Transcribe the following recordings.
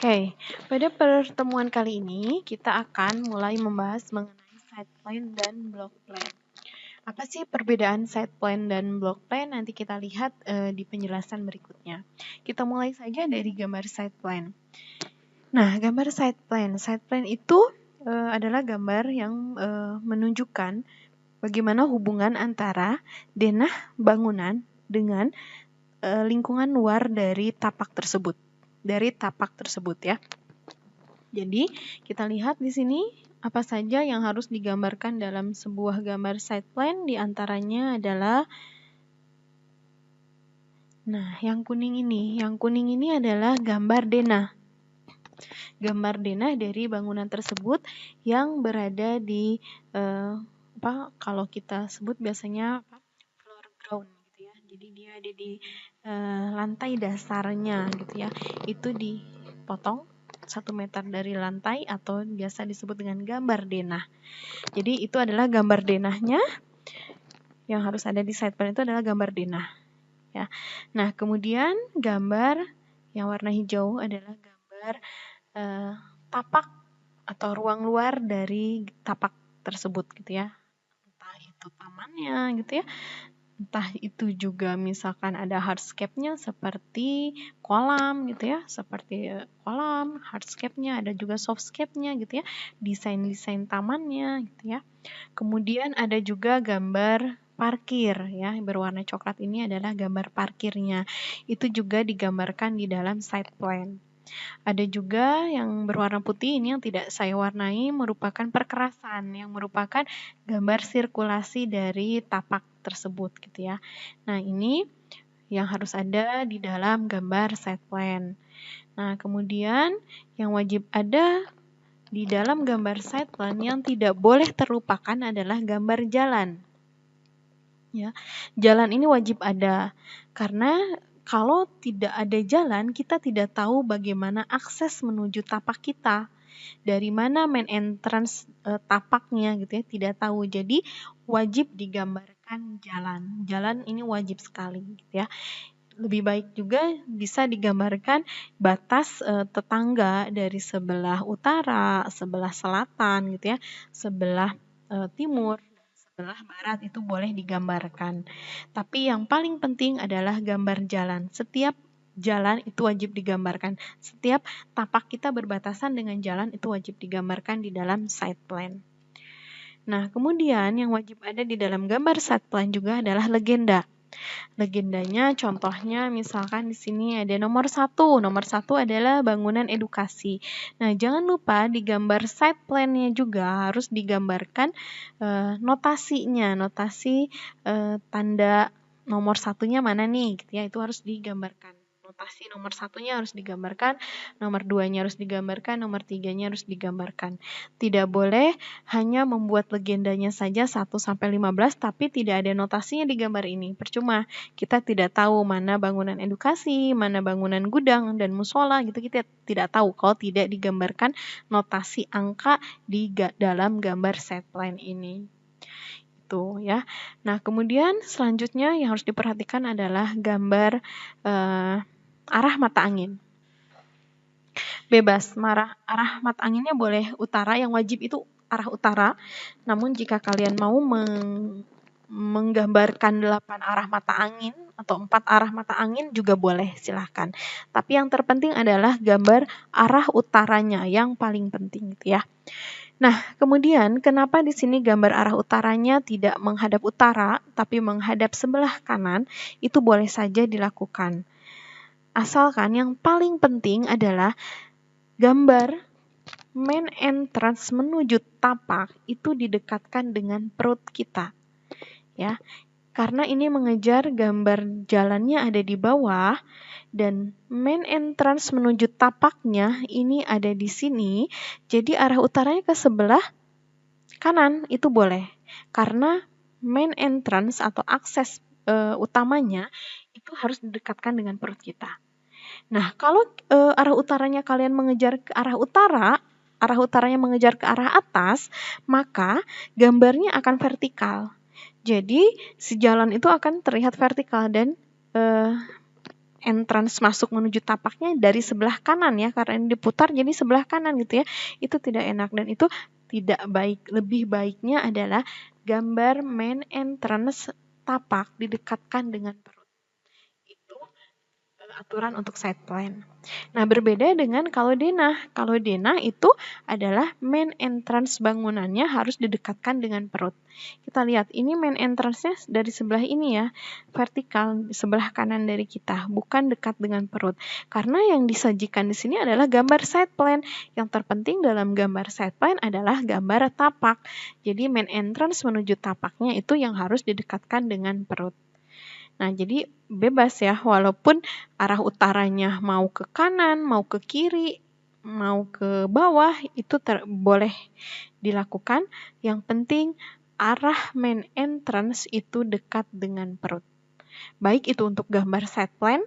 Oke, pada pertemuan kali ini kita akan mulai membahas mengenai side plan dan block plan. Apa sih perbedaan side plan dan block plan? Nanti kita lihat di penjelasan berikutnya. Kita mulai saja dari gambar side plan. Nah, gambar side plan. Side plan itu adalah gambar yang menunjukkan bagaimana hubungan antara denah bangunan dengan lingkungan luar dari tapak tersebut. Ya. Jadi, kita lihat di sini apa saja yang harus digambarkan dalam sebuah gambar side plan. Di antaranya adalah yang kuning ini adalah gambar denah. Gambar denah dari bangunan tersebut yang berada di kalau kita sebut biasanya floor ground gitu ya. Jadi dia ada di lantai dasarnya gitu ya. Itu dipotong 1 meter dari lantai atau biasa disebut dengan gambar denah. Jadi itu adalah gambar denahnya. Yang harus ada di side plan itu adalah gambar denah. Ya. Nah, kemudian gambar yang warna hijau adalah gambar tapak atau ruang luar dari tapak tersebut gitu ya. Entah itu tamannya gitu ya. Entah itu juga misalkan ada hardscape-nya seperti kolam gitu ya, seperti kolam, hardscape-nya, ada juga softscape-nya gitu ya, desain-desain tamannya gitu ya. Kemudian ada juga gambar parkir ya, berwarna coklat ini adalah gambar parkirnya. Itu juga digambarkan di dalam side plan. Ada juga yang berwarna putih, ini yang tidak saya warnai merupakan perkerasan, yang merupakan gambar sirkulasi dari tapak tersebut gitu ya. Nah, ini yang harus ada di dalam gambar side plan. Nah, kemudian yang wajib ada di dalam gambar side plan yang tidak boleh terlupakan adalah gambar jalan. Ya, jalan ini wajib ada karena kalau tidak ada jalan, kita tidak tahu bagaimana akses menuju tapak kita. Dari mana main entrance tapaknya gitu ya, tidak tahu. Jadi wajib digambarkan jalan. Jalan ini wajib sekali gitu ya. Lebih baik juga bisa digambarkan batas tetangga dari sebelah utara, sebelah selatan gitu ya, sebelah timur, sebelah barat itu boleh digambarkan. Tapi yang paling penting adalah gambar jalan. Setiap jalan itu wajib digambarkan. Setiap tapak kita berbatasan dengan jalan itu wajib digambarkan di dalam side plan. Nah, kemudian yang wajib ada di dalam gambar side plan juga adalah legenda. Legendanya contohnya misalkan di sini ada nomor 1. Nomor 1 adalah bangunan edukasi. Nah, jangan lupa di gambar side plan-nya juga harus digambarkan notasinya. Notasi tanda nomor 1-nya mana nih gitu ya. Itu harus digambarkan. Notasi nomor 1-nya harus digambarkan, nomor 2-nya harus digambarkan, nomor 3-nya harus digambarkan. Tidak boleh hanya membuat legendanya saja 1-15 tapi tidak ada notasinya di gambar ini. Percuma, kita tidak tahu mana bangunan edukasi, mana bangunan gudang dan musola gitu, kita tidak tahu kalau tidak digambarkan notasi angka di dalam gambar set plan ini. Itu ya. Nah, kemudian selanjutnya yang harus diperhatikan adalah gambar arah mata angin. Bebas, arah mata anginnya boleh utara, yang wajib itu arah utara. Namun jika kalian mau menggambarkan 8 arah mata angin atau 4 arah mata angin juga boleh, silahkan. Tapi yang terpenting adalah gambar arah utaranya yang paling penting gitu ya. Nah, kemudian kenapa di sini gambar arah utaranya tidak menghadap utara tapi menghadap sebelah kanan? Itu boleh saja dilakukan. Asalkan yang paling penting adalah gambar main entrance menuju tapak itu didekatkan dengan perut kita. Ya. Karena ini mengejar gambar jalannya ada di bawah dan main entrance menuju tapaknya ini ada di sini. Jadi arah utaranya ke sebelah kanan itu boleh. Karena main entrance atau akses utamanya itu harus didekatkan dengan perut kita. Nah, kalau arah utaranya kalian mengejar ke arah utara, arah utaranya mengejar ke arah atas, maka gambarnya akan vertikal. Jadi, si jalan itu akan terlihat vertikal dan entrance masuk menuju tapaknya dari sebelah kanan ya, karena ini diputar jadi sebelah kanan gitu ya. Itu tidak enak dan itu tidak baik. Lebih baiknya adalah gambar main entrance tapak didekatkan dengan perut. Itu aturan untuk side plan. Nah, berbeda dengan kalau denah. Kalau denah itu adalah main entrance bangunannya harus didekatkan dengan perut. Kita lihat, ini main entrance-nya dari sebelah ini ya, vertikal, sebelah kanan dari kita, bukan dekat dengan perut. Karena yang disajikan di sini adalah gambar side plan. Yang terpenting dalam gambar side plan adalah gambar tapak. Jadi main entrance menuju tapaknya itu yang harus didekatkan dengan perut. Nah, jadi bebas ya, walaupun arah utaranya mau ke kanan, mau ke kiri, mau ke bawah, itu boleh dilakukan. Yang penting arah main entrance itu dekat dengan perut. Baik itu untuk gambar side plan,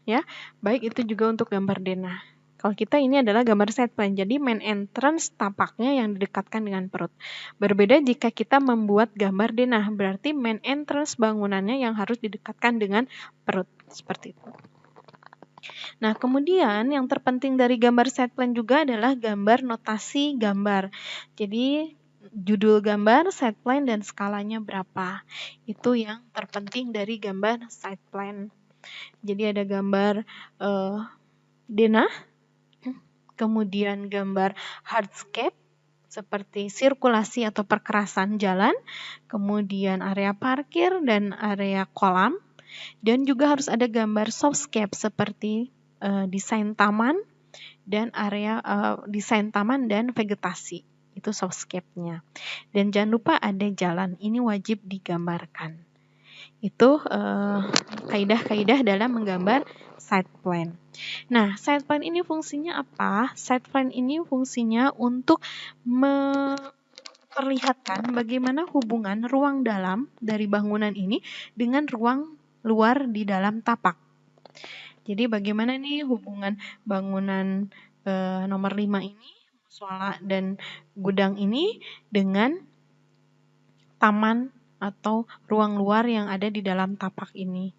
ya, baik itu juga untuk gambar denah. Kalau kita ini adalah gambar side plan, jadi main entrance tapaknya yang didekatkan dengan perut. Berbeda jika kita membuat gambar denah, berarti main entrance bangunannya yang harus didekatkan dengan perut. Seperti itu. Nah, kemudian yang terpenting dari gambar side plan juga adalah gambar notasi gambar. Jadi, judul gambar, side plan, dan skalanya berapa. Itu yang terpenting dari gambar side plan. Jadi ada gambar denah, kemudian gambar hardscape seperti sirkulasi atau perkerasan jalan, kemudian area parkir dan area kolam, dan juga harus ada gambar softscape seperti desain taman dan area desain taman dan vegetasi. Itu softscape-nya. Dan jangan lupa ada jalan, ini wajib digambarkan. Itu kaidah-kaidah dalam menggambar side plan. Nah, side plan ini fungsinya apa? Side plan ini fungsinya untuk memperlihatkan bagaimana hubungan ruang dalam dari bangunan ini dengan ruang luar di dalam tapak. Jadi bagaimana nih hubungan bangunan nomor 5 ini, musola dan gudang ini dengan taman atau ruang luar yang ada di dalam tapak ini.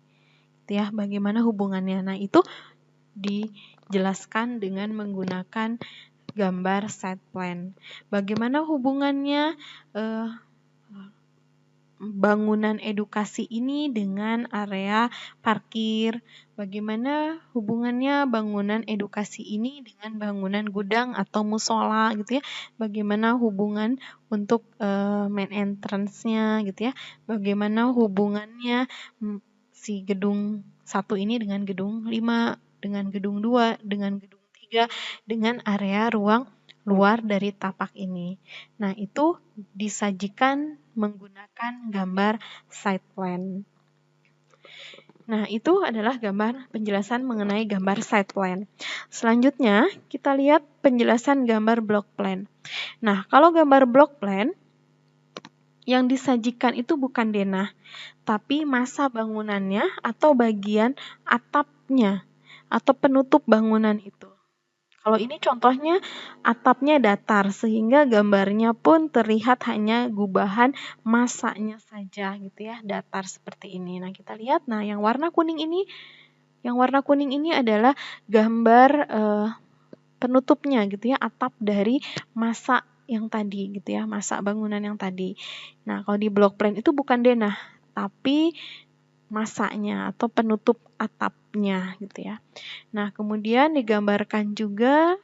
Ya, bagaimana hubungannya? Nah, itu dijelaskan dengan menggunakan gambar side plan. Bagaimana hubungannya bangunan edukasi ini dengan area parkir? Bagaimana hubungannya bangunan edukasi ini dengan bangunan gudang atau musola gitu ya? Bagaimana hubungan untuk main entrance-nya gitu ya? Bagaimana hubungannya si gedung 1 ini dengan gedung 5, dengan gedung 2, dengan gedung 3, dengan area ruang luar dari tapak ini. Nah, itu disajikan menggunakan gambar side plan. Nah, itu adalah gambar penjelasan mengenai gambar side plan. Selanjutnya, kita lihat penjelasan gambar block plan. Nah, kalau gambar block plan, yang disajikan itu bukan denah, tapi massa bangunannya atau bagian atapnya atau penutup bangunan itu. Kalau ini contohnya atapnya datar sehingga gambarnya pun terlihat hanya gubahan massanya saja gitu ya, datar seperti ini. Nah, kita lihat yang warna kuning ini adalah gambar penutupnya gitu ya, atap dari massa yang tadi gitu ya, massa bangunan yang tadi. Nah, kalau di block plan itu bukan denah, tapi massanya atau penutup atapnya gitu ya. Nah, kemudian digambarkan juga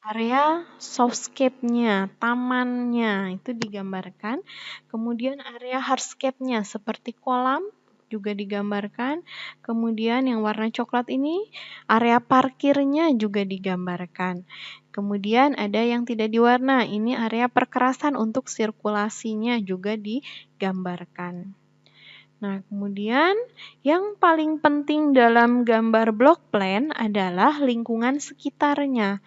area softscape-nya, tamannya itu digambarkan. Kemudian area hardscape-nya seperti kolam juga digambarkan. Kemudian yang warna coklat ini area parkirnya juga digambarkan. Kemudian ada yang tidak diwarna, ini area perkerasan untuk sirkulasinya juga digambarkan. Nah, kemudian yang paling penting dalam gambar block plan adalah lingkungan sekitarnya.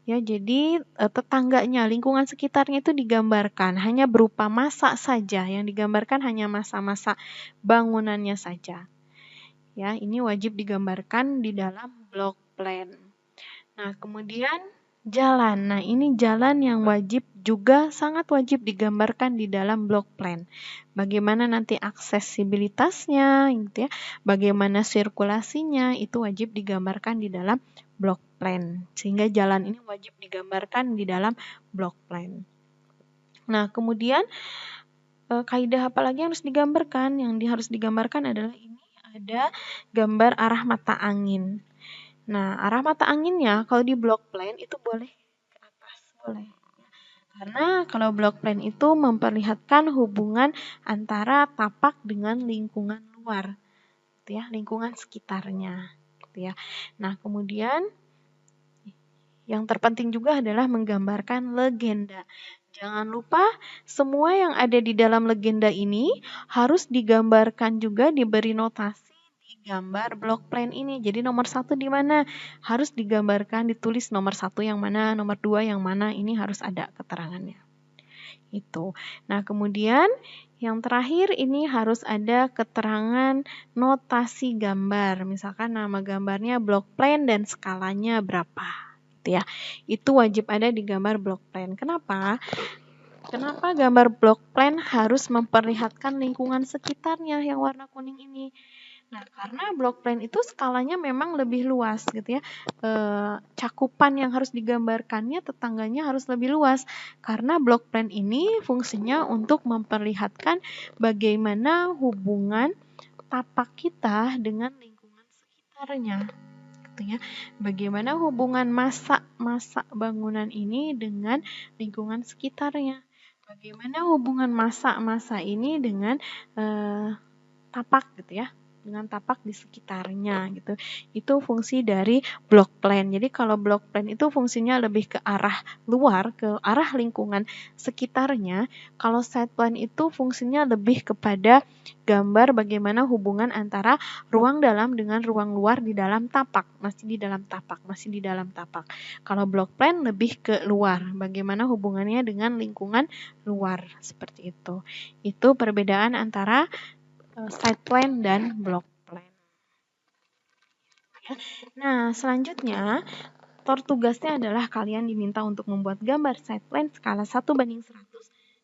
Ya, jadi tetangganya, lingkungan sekitarnya itu digambarkan hanya berupa massa saja, yang digambarkan hanya massa-massa bangunannya saja. Ya, ini wajib digambarkan di dalam block plan. Nah, kemudian Jalan. Nah, ini jalan yang wajib juga sangat wajib digambarkan di dalam block plan. Bagaimana nanti aksesibilitasnya, gitu ya. Bagaimana sirkulasinya, itu wajib digambarkan di dalam block plan. Sehingga jalan ini wajib digambarkan di dalam block plan. Nah, kemudian kaidah apa lagi yang harus digambarkan? Yang harus digambarkan adalah ini ada gambar arah mata angin. Nah, arah mata anginnya kalau di block plan itu boleh ke atas, boleh. Karena kalau block plan itu memperlihatkan hubungan antara tapak dengan lingkungan luar, gitu ya, lingkungan sekitarnya, gitu ya. Nah, kemudian yang terpenting juga adalah menggambarkan legenda. Jangan lupa semua yang ada di dalam legenda ini harus digambarkan juga, diberi notasi di gambar block plan ini. Jadi nomor 1 di mana? Harus digambarkan, ditulis nomor 1 yang mana, nomor 2 yang mana, ini harus ada keterangannya. Itu. Nah, kemudian yang terakhir ini harus ada keterangan notasi gambar. Misalkan nama gambarnya block plan dan skalanya berapa. Ya, itu wajib ada di gambar block plan. Kenapa? Kenapa gambar block plan harus memperlihatkan lingkungan sekitarnya yang warna kuning ini? Nah, karena block plan itu skalanya memang lebih luas gitu ya. Cakupan yang harus digambarkannya, tetangganya harus lebih luas. Karena block plan ini fungsinya untuk memperlihatkan bagaimana hubungan tapak kita dengan lingkungan sekitarnya. Ya, bagaimana hubungan masa bangunan ini dengan lingkungan sekitarnya. Bagaimana hubungan masa ini dengan tapak gitu ya, dengan tapak di sekitarnya gitu. Itu fungsi dari block plan. Jadi kalau block plan itu fungsinya lebih ke arah luar, ke arah lingkungan sekitarnya. Kalau site plan itu fungsinya lebih kepada gambar bagaimana hubungan antara ruang dalam dengan ruang luar di dalam tapak, masih di dalam tapak. Kalau block plan lebih ke luar, bagaimana hubungannya dengan lingkungan luar, seperti itu. Itu perbedaan antara site plan dan block plan. Nah, selanjutnya tugasnya adalah kalian diminta untuk membuat gambar site plan skala 1:100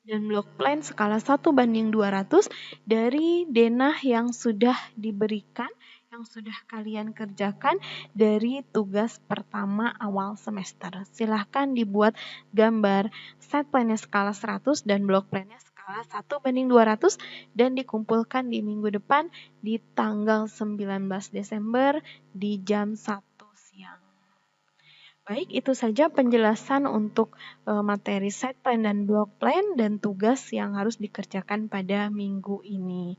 dan block plan skala 1:200 dari denah yang sudah diberikan, yang sudah kalian kerjakan dari tugas pertama awal semester. Silahkan dibuat gambar site plan-nya skala 100 dan block plan-nya skala 1:200 dan dikumpulkan di minggu depan di tanggal 19 Desember di jam 1 siang. Baik, itu saja penjelasan untuk materi site plan dan block plan dan tugas yang harus dikerjakan pada minggu ini.